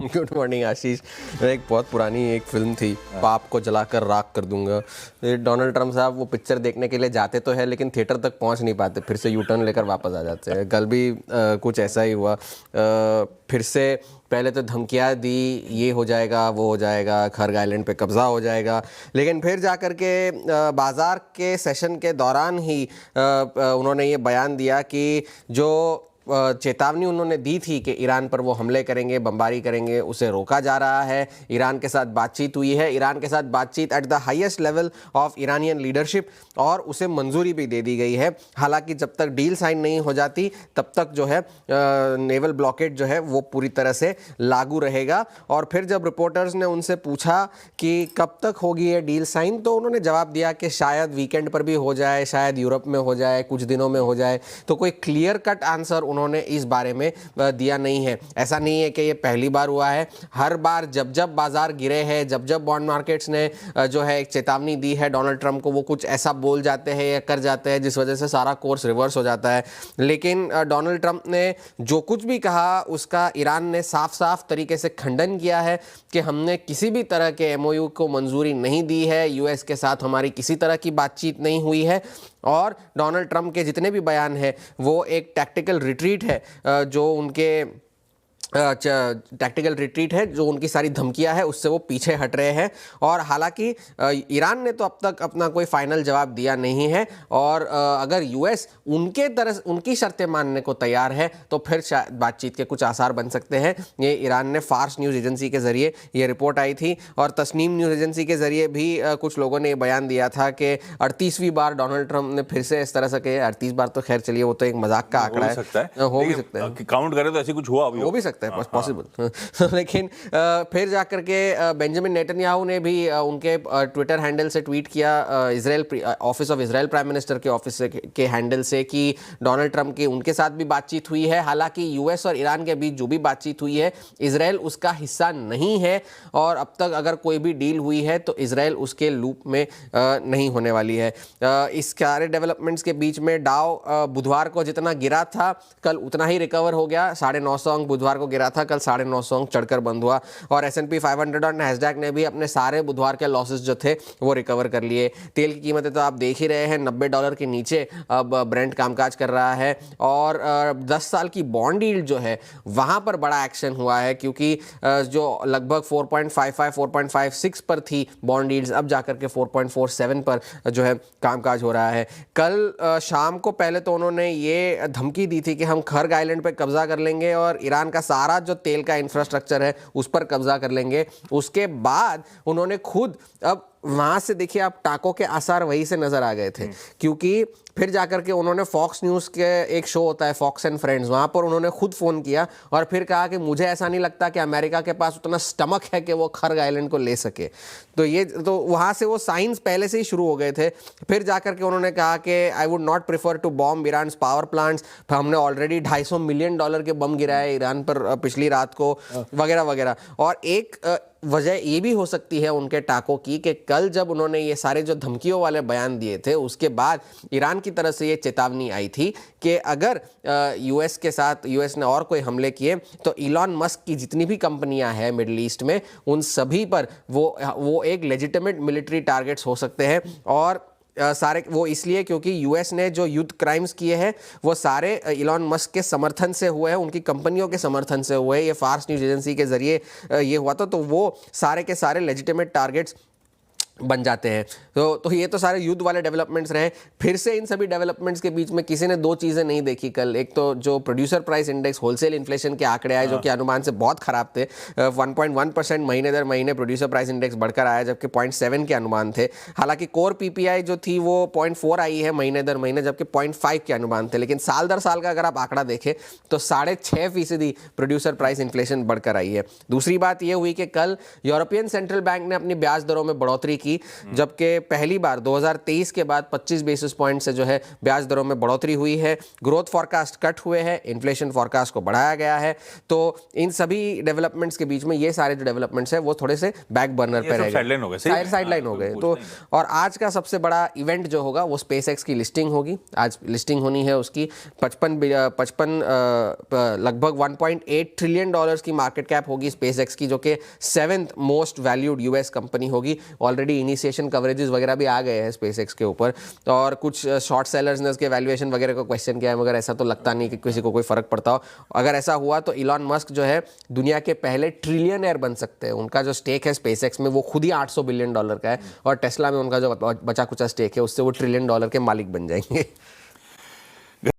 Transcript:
Good morning आशीष। एक बहुत पुरानी एक फिल्म थी, पाप को जलाकर राख कर दूंगा। डोनाल्ड ट्रंप साहब वो पिक्चर देखने के लिए जाते तो है लेकिन थिएटर तक पहुंच नहीं पाते, फिर से यू टर्न लेकर वापस आ जाते हैं। कल भी कुछ ऐसा ही हुआ। फिर से पहले तो धमकियाँ दी, ये हो जाएगा वो हो जाएगा, खर्ग आइलैंड पे कब्जा हो जाएगा, लेकिन फिर जाकर के बाज़ार के सेशन के दौरान ही उन्होंने ये बयान दिया कि जो चेतावनी उन्होंने दी थी कि ईरान पर वो हमले करेंगे, बमबारी करेंगे, उसे रोका जा रहा है। ईरान के साथ बातचीत हुई है, ईरान के साथ बातचीत at the highest level of Iranian leadership, और उसे मंजूरी भी दे दी गई है। हालांकि जब तक डील साइन नहीं हो जाती तब तक जो है नेवल ब्लॉकेड जो है वो पूरी तरह से लागू रहेगा। और फिर जब रिपोर्टर्स ने उनसे पूछा कि कब तक होगी ये डील साइन, तो उन्होंने जवाब दिया कि शायद वीकेंड पर भी हो जाए, शायद यूरोप में हो जाए, कुछ दिनों में हो जाए। तो कोई क्लियर कट आंसर उन्होंने इस बारे में दिया नहीं है। ऐसा नहीं है कि ये पहली बार हुआ है, हर बार जब जब बाजार गिरे हैं, जब जब बॉन्ड मार्केट्स ने जो है एक चेतावनी दी है डोनाल्ड ट्रंप को, वो कुछ ऐसा बोल जाते हैं या कर जाते हैं जिस वजह से सारा कोर्स रिवर्स हो जाता है। लेकिन डोनाल्ड ट्रंप ने जो कुछ भी कहा उसका ईरान ने साफ साफ तरीके से खंडन किया है कि हमने किसी भी तरह के एमओयू को मंजूरी नहीं दी है, यूएस के साथ हमारी किसी तरह की बातचीत नहीं हुई है। और डोनाल्ड ट्रंप के जितने भी बयान हैं वो एक टैक्टिकल रिट्रीट है, जो उनके टैक्टिकल रिट्रीट है, जो उनकी सारी धमकियां है उससे वो पीछे हट रहे हैं। और हालांकि ईरान ने तो अब तक अपना कोई फाइनल जवाब दिया नहीं है, और अगर यूएस उनकी शर्तें मानने को तैयार है तो फिर शायद बातचीत के कुछ आसार बन सकते हैं। ये ईरान ने फार्स न्यूज़ एजेंसी के ज़रिए ये रिपोर्ट आई थी, और तस्नीम न्यूज़ एजेंसी के ज़रिए भी कुछ लोगों ने बयान दिया था कि 38वीं बार डोनाल्ड ट्रंप ने फिर से इस तरह से कहे। 38 बार तो खैर चलिए वो तो एक मजाक का आंकड़ा है, हो भी सकता है, काउंट करें तो ऐसी कुछ हुआ हो भी सकता है, पॉसिबल। लेकिन फिर जाकर के बेंजामिन नेतन्याहू ने भी उनके ट्विटर हैंडल से ट्वीट किया, Israel office of Israel prime minister के ऑफिस के हैंडल से, कि डोनाल्ड ट्रंप की उनके साथ भी बातचीत हुई है। हालांकि यूएस और ईरान के बीच जो भी बातचीत हुई है इजराइल उसका हिस्सा नहीं है, और अब तक अगर कोई भी डील हुई है तो इजराइल उसके लूप में नहीं होने वाली है। इस सारे डेवलपमेंट्स के बीच में डाउ बुधवार को जितना गिरा था कल उतना ही रिकवर हो गया। 950 अंक बुधवार को गिरा था, कल 950 अंक चढ़कर बंद हुआ। और S&P 500 और नैस्डैक ने भी अपने सारे बुधवार के लॉसेस जो थे वो रिकवर कर लिए। तेल की कीमतें तो आप देख ही रहे हैं, $90 के नीचे अब ब्रेंट कामकाज कर रहा है। और 10 साल की बॉन्ड यील्ड जो है वहाँ पर बड़ा एक्शन हुआ है, क्योंकि जो लगभग 4.55 4.56 पर थी बॉन्ड यील्ड्स, अब जाकर के 4.47 पर जो है कामकाज हो रहा है। कल शाम को पहले तो उन्होंने ये धमकी दी थी कि हम खर्ग आइलैंड पे कब्जा कर लेंगे और ईरान का सारा जो तेल का इंफ्रास्ट्रक्चर है उस पर कब्जा कर लेंगे। उसके बाद उन्होंने खुद, अब वहाँ से देखिए आप टाकों के आसार वहीं से नज़र आ गए थे, क्योंकि फिर जाकर के उन्होंने फॉक्स न्यूज़ के एक शो होता है फॉक्स एंड फ्रेंड्स, वहाँ पर उन्होंने खुद फ़ोन किया और फिर कहा कि मुझे ऐसा नहीं लगता कि अमेरिका के पास उतना स्टमक है कि वो खर्ग आइलैंड को ले सके। तो वहाँ से वो साइंस पहले से ही शुरू हो गए थे। फिर जाकर के उन्होंने कहा कि I would not prefer to bomb Iran power plants, हमने ऑलरेडी $250 मिलियन के बम गिराए ईरान पर पिछली रात को, वगैरह वगैरह। और एक वजह ये भी हो सकती है उनके टाकों की कि कल जब उन्होंने ये सारे जो धमकियों वाले बयान दिए थे उसके बाद ईरान की तरफ से ये चेतावनी आई थी कि अगर यूएस के साथ यूएस ने और कोई हमले किए तो इलॉन मस्क की जितनी भी कंपनियां हैं मिडिल ईस्ट में उन सभी पर वो एक लेजिटिमेट मिलिट्री टारगेट्स हो सकते हैं। और सारे वो इसलिए क्योंकि यूएस ने जो युद्ध क्राइम्स किए हैं वो सारे इलॉन मस्क के समर्थन से हुए हैं, उनकी कंपनियों के समर्थन से हुए। ये फार्स न्यूज़ एजेंसी के जरिए ये हुआ था, तो वो सारे के सारे लेजिटिमेट टारगेट्स बन जाते हैं। तो ये तो सारे युद्ध वाले डेवलपमेंट्स रहे। फिर से इन सभी डेवलपमेंट्स के बीच में किसी ने दो चीज़ें नहीं देखी कल। एक तो जो producer price index wholesale inflation के आंकड़े आए जो कि अनुमान से बहुत खराब थे। 1.1% महीने दर महीने प्रोड्यूसर प्राइस इंडेक्स बढ़कर आया, जबकि 0.7 के अनुमान थे। हालांकि कोर पीपीआई जो थी वो 0.4 आई है महीने दर महीने, जबकि 0.5 के अनुमान थे। लेकिन साल दर साल का अगर आप आंकड़ा देखें तो 6.5% प्रोड्यूसर प्राइस इन्फ्लेशन बढ़कर आई है। दूसरी बात यह हुई कि कल यूरोपियन सेंट्रल बैंक ने अपनी ब्याज दरों में बढ़ोतरी की की, जबकि पहली बार 2023 के बाद 25 बेसिस पॉइंट से जो है ब्याज दरों में बढ़ोतरी हुई है। ग्रोथ फॉरकास्ट कट हुए हैं, इन्फ्लेशन फॉरकास्ट को बढ़ाया गया है। तो इन सभी डेवलपमेंट्स के बीच में ये सारे जो डेवलपमेंट्स हैं वो थोड़े से बैक बर्नर पे रह गए, साइडलाइन हो गए। तो और आज का सबसे बड़ा इवेंट जो होगा वो स्पेसएक्स की लिस्टिंग होगी। आज लिस्टिंग होनी है उसकी। 55 लगभग 1.8 ट्रिलियन डॉलर्स की मार्केट कैप होगी स्पेसएक्स की, जो कि 7th most valued US company होगी। ऑलरेडी इनिशिएशन कवरेजेस वगैरह भी आ गए हैं स्पेसएक्स के ऊपर, और कुछ शॉर्ट सेलर्स ने उसके वैल्यूएशन वगैरह को क्वेश्चन किया है, मगर ऐसा तो लगता नहीं कि किसी को कोई फर्क पड़ता हो। अगर ऐसा हुआ तो इलॉन मस्क जो है दुनिया के पहले ट्रिलियनर बन सकते हैं। उनका जो स्टेक है स्पेसएक्स में वो खुद ही $800 बिलियन का है, और टेस्ला में उनका जो बचा कुचा स्टेक है उससे वो $1 ट्रिलियन के मालिक बन जाएंगे।